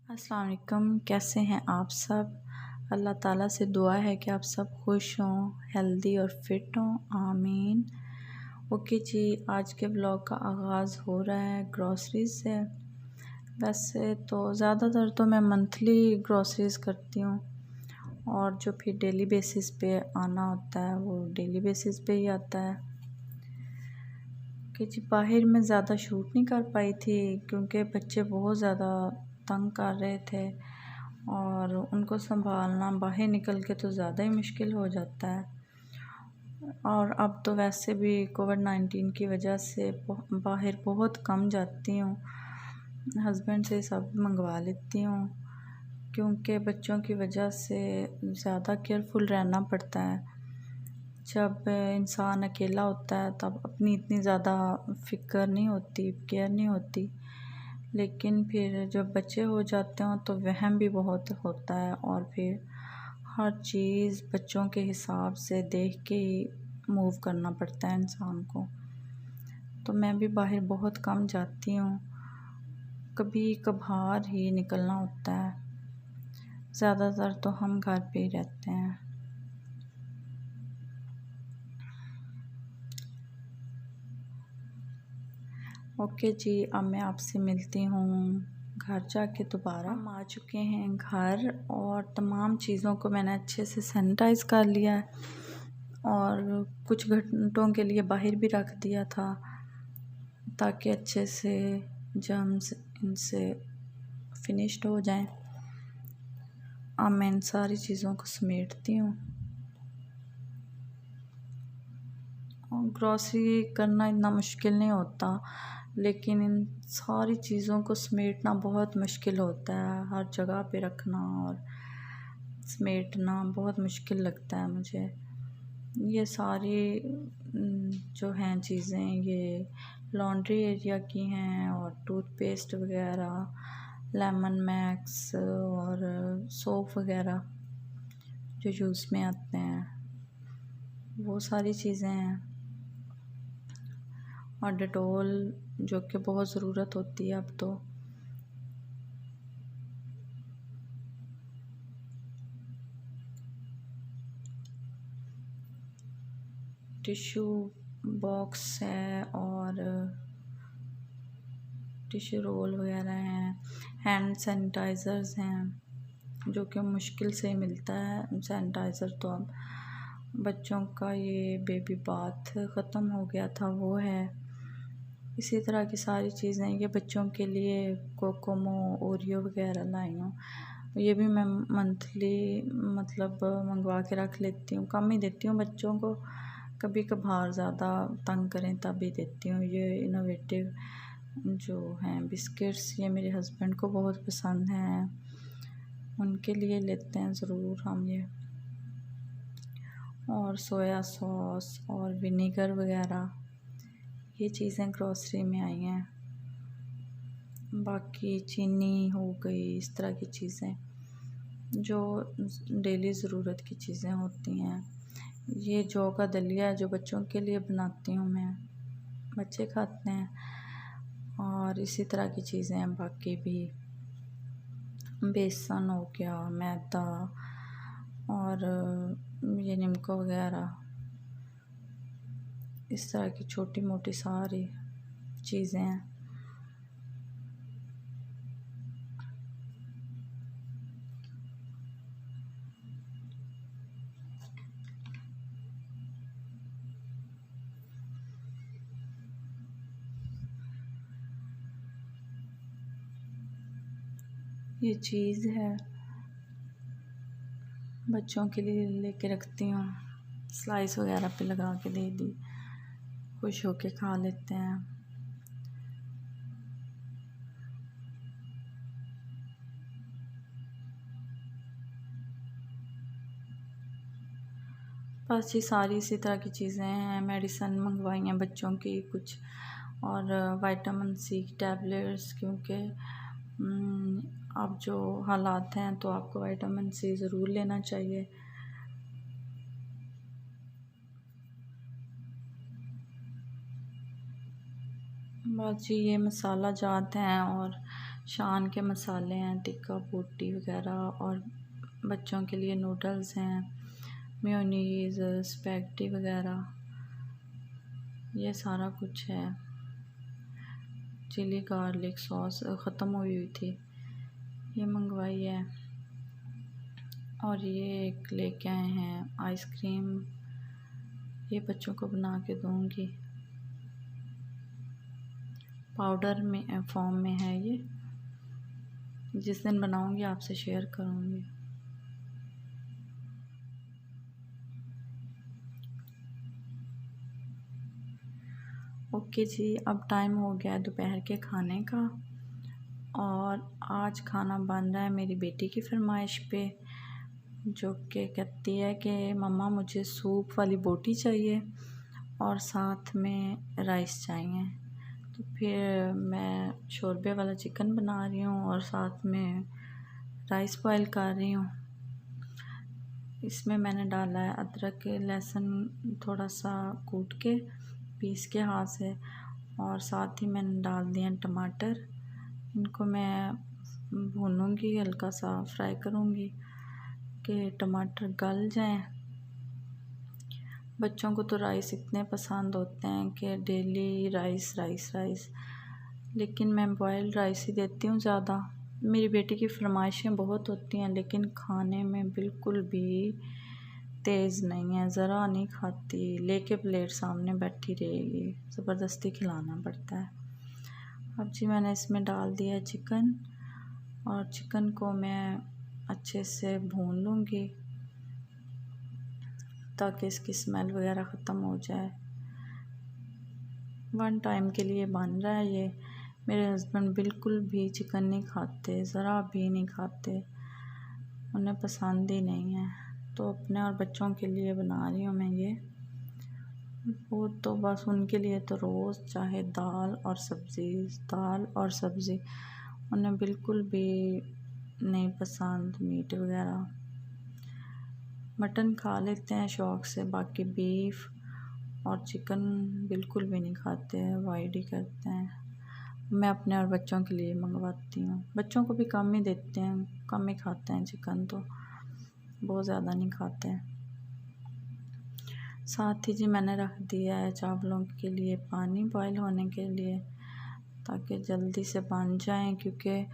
अस्सलाम वालेकुम। कैसे हैं आप सब। अल्लाह ताला से दुआ है कि आप सब खुश हों, हेल्दी और फिट हों, आमीन। ओके जी, आज के ब्लॉग का आगाज़ हो रहा है ग्रॉसरीज से। वैसे तो ज़्यादातर तो मैं मंथली ग्रॉसरीज करती हूँ और जो फिर डेली बेसिस पे आना होता है वो डेली बेसिस पे ही आता है। कि जी बाहर में ज़्यादा शूट नहीं कर पाई थी क्योंकि बच्चे बहुत ज़्यादा तंग कर रहे थे और उनको संभालना बाहर निकल के तो ज़्यादा ही मुश्किल हो जाता है। और अब तो वैसे भी कोविड-19 की वजह से बाहर बहुत कम जाती हूँ। हस्बैंड से सब मंगवा लेती हूँ क्योंकि बच्चों की वजह से ज़्यादा केयरफुल रहना पड़ता है। जब इंसान अकेला होता है तब अपनी इतनी ज़्यादा फ़िक्र नहीं होती, केयर नहीं होती, लेकिन फिर जब बच्चे हो जाते हैं तो वहम भी बहुत होता है और फिर हर चीज़ बच्चों के हिसाब से देख के ही मूव करना पड़ता है इंसान को। तो मैं भी बाहर बहुत कम जाती हूँ, कभी कभार ही निकलना होता है। ज़्यादातर तो हम घर पे ही रहते हैं। ओके जी, अब मैं आपसे मिलती हूँ घर जाके दोबारा। हम आ चुके हैं घर और तमाम चीज़ों को मैंने अच्छे से सैनिटाइज़ कर लिया है और कुछ घंटों के लिए बाहर भी रख दिया था ताकि अच्छे से जर्म्स इनसे फिनिश्ड हो जाएं। अब मैं इन सारी चीज़ों को समेटती हूँ। और ग्रॉसरी करना इतना मुश्किल नहीं होता, लेकिन इन सारी चीज़ों को समेटना बहुत मुश्किल होता है। हर जगह पे रखना और समेटना बहुत मुश्किल लगता है मुझे। ये सारी जो हैं चीज़ें ये लॉन्ड्री एरिया की हैं और टूथपेस्ट वगैरह, लेमन मैक्स और सोप वगैरह जो यूज़ में आते हैं वो सारी चीज़ें हैं और डेटॉल जो कि बहुत ज़रूरत होती है अब तो। टिश्यू बॉक्स है और टिश्यू रोल वगैरह हैं, हैंड सैनिटाइज़र्स हैं जो कि मुश्किल से मिलता है सैनिटाइज़र। तो अब बच्चों का ये बेबी बाथ ख़त्म हो गया था वो है। इसी तरह की सारी चीज़ें ये बच्चों के लिए कोकोमो ओरियो वगैरह लाई हूँ। ये भी मैं मंथली मतलब मंगवा के रख लेती हूँ, कम ही देती हूँ बच्चों को, कभी कभार ज़्यादा तंग करें तभी देती हूँ। ये इनोवेटिव जो हैं बिस्किट्स ये मेरे हस्बैंड को बहुत पसंद हैं, उनके लिए लेते हैं ज़रूर हम ये। और सोया सॉस और विनेगर वगैरह ये चीज़ें ग्रॉसरी में आई हैं। बाकी चीनी हो गई, इस तरह की चीज़ें जो डेली ज़रूरत की चीज़ें होती हैं। ये जौ का दलिया है जो बच्चों के लिए बनाती हूँ मैं, बच्चे खाते हैं। और इसी तरह की चीज़ें हैं बाकी भी, बेसन हो गया, मैदा और ये निमको वगैरह, इस तरह की छोटी मोटी सारी चीज़ें हैं। ये चीज़ है बच्चों के लिए लेके रखती हूँ, स्लाइस वगैरह पे लगा के दे दी, खुश होके खा लेते हैं। बस ये सारी इसी तरह की चीज़ें हैं। मेडिसिन मंगवाई हैं बच्चों की कुछ और विटामिन सी की टैबलेट्स, क्योंकि अब जो हालात हैं तो आपको विटामिन सी ज़रूर लेना चाहिए। बस जी ये मसाला जात हैं और शान के मसाले हैं, टिक्का बोटी वगैरह, और बच्चों के लिए नूडल्स हैं, मेयोनीज़, स्पैगेटी वगैरह, ये सारा कुछ है। चिली गार्लिक सॉस ख़त्म हुई थी, ये मंगवाई है। और ये एक लेके आए हैं आइसक्रीम, ये बच्चों को बना के दूँगी। पाउडर में फॉर्म में है ये, जिस दिन बनाऊँगी आपसे शेयर करूँगी। ओके जी, अब टाइम हो गया है दोपहर के खाने का, और आज खाना बन रहा है मेरी बेटी की फरमाइश पे, जो कि कहती है कि मम्मा मुझे सूप वाली बोटी चाहिए और साथ में राइस चाहिए। तो फिर मैं शोरबे वाला चिकन बना रही हूँ और साथ में राइस बॉयल कर रही हूँ। इसमें मैंने डाला है अदरक लहसुन थोड़ा सा कूट के पीस के हाथ से, और साथ ही मैंने डाल दिए टमाटर। इनको मैं भूनूंगी, हल्का सा फ्राई करूँगी कि टमाटर गल जाएं। बच्चों को तो राइस इतने पसंद होते हैं कि डेली राइस राइस राइस, लेकिन मैं बॉयल्ड राइस ही देती हूँ ज़्यादा। मेरी बेटी की फरमाइशें बहुत होती हैं, लेकिन खाने में बिल्कुल भी तेज़ नहीं है, ज़रा नहीं खाती, लेके प्लेट सामने बैठी रहेगी, ज़बरदस्ती खिलाना पड़ता है। अब जी मैंने इसमें डाल दिया है चिकन, और चिकन को मैं अच्छे से भून लूँगी ताकि इसकी स्मेल वगैरह ख़त्म हो जाए। 1 टाइम के लिए बन रहा है ये। मेरे हस्बैंड बिल्कुल भी चिकन नहीं खाते, ज़रा भी नहीं खाते, उन्हें पसंद ही नहीं है। तो अपने और बच्चों के लिए बना रही हूँ मैं ये। वो तो बस उनके लिए तो रोज़ चाहे दाल और सब्ज़ी, उन्हें बिल्कुल भी नहीं पसंद मीट वगैरह। मटन खा लेते हैं शौक़ से, बाकी बीफ और चिकन बिल्कुल भी नहीं खाते, अवॉइड ही करते हैं। मैं अपने और बच्चों के लिए मंगवाती हूँ, बच्चों को भी कम ही देते हैं, कम ही खाते हैं चिकन, तो बहुत ज़्यादा नहीं खाते हैं। साथ ही जी मैंने रख दिया है चावलों के लिए पानी बॉयल होने के लिए, ताकि जल्दी से बन जाएं, क्योंकि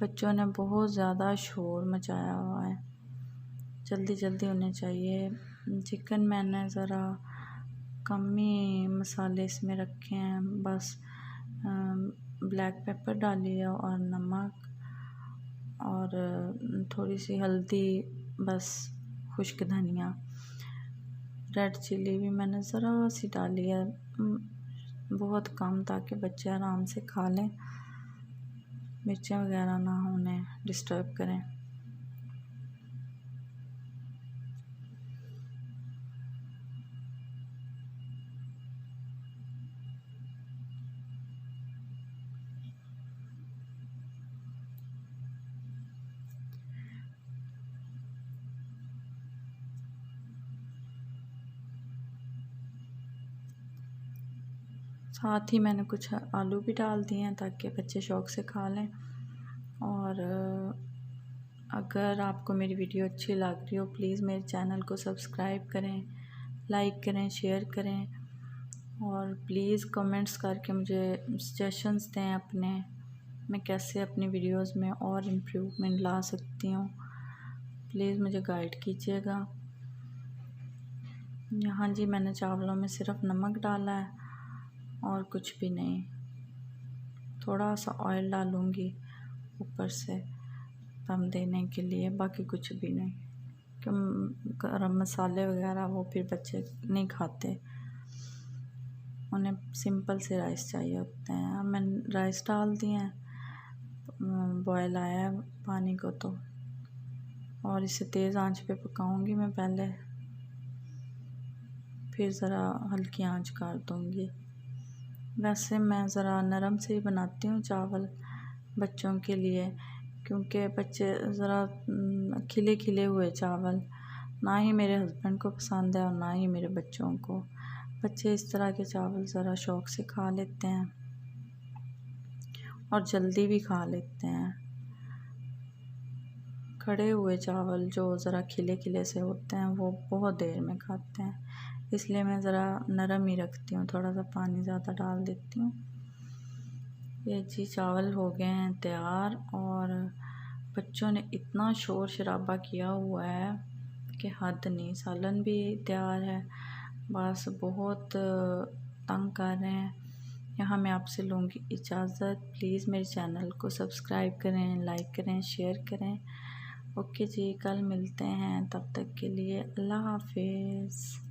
बच्चों ने बहुत ज़्यादा शोर मचाया हुआ है, जल्दी जल्दी होने चाहिए। चिकन मैंने ज़रा कम ही मसाले इसमें रखे हैं, बस ब्लैक पेपर डाली है और नमक और थोड़ी सी हल्दी, बस खुश्क धनिया। रेड चिली भी मैंने ज़रा सी डाली है, बहुत कम, ताकि बच्चे आराम से खा लें, मिर्चें वगैरह ना उन्हें डिस्टर्ब करें। साथ ही मैंने कुछ आलू भी डाल दिए हैं ताकि बच्चे शौक़ से खा लें। और अगर आपको मेरी वीडियो अच्छी लग रही हो, प्लीज़ मेरे चैनल को सब्सक्राइब करें, लाइक करें, शेयर करें, और प्लीज़ कमेंट्स करके मुझे सजेशंस दें अपने, मैं कैसे अपनी वीडियोस में और इम्प्रूवमेंट ला सकती हूँ। प्लीज़ मुझे गाइड कीजिएगा। यहाँ जी मैंने चावलों में सिर्फ नमक डाला है और कुछ भी नहीं, थोड़ा सा ऑयल डालूँगी ऊपर से दम देने के लिए, बाकी कुछ भी नहीं, क्यों गरम मसाले वगैरह वो फिर बच्चे नहीं खाते, उन्हें सिंपल से राइस चाहिए होते हैं। अब मैंने राइस डाल दिए हैं, बॉयल आया है पानी को तो, और इसे तेज़ आंच पे पकाऊंगी मैं पहले, फिर ज़रा हल्की आंच कर दूंगी। वैसे मैं ज़रा नरम से ही बनाती हूँ चावल बच्चों के लिए, क्योंकि बच्चे ज़रा खिले खिले हुए चावल ना ही मेरे हस्बैंड को पसंद है और ना ही मेरे बच्चों को। बच्चे इस तरह के चावल ज़रा शौक़ से खा लेते हैं। और जल्दी भी खा लेते हैं। खड़े हुए चावल जो ज़रा खिले खिले से होते हैं वो बहुत देर में खाते हैं, इसलिए मैं ज़रा नरम ही रखती हूँ, थोड़ा सा पानी ज़्यादा डाल देती हूँ। ये जी चावल हो गए हैं तैयार और बच्चों ने इतना शोर शराबा किया हुआ है कि हद नहीं। सालन भी तैयार है, बस बहुत तंग कर रहे हैं। यहाँ मैं आपसे लूँगी इजाज़त। प्लीज़ मेरे चैनल को सब्सक्राइब करें, लाइक करें, शेयर करें। ओके जी, कल मिलते हैं, तब तक के लिए अल्लाह हाफिज़।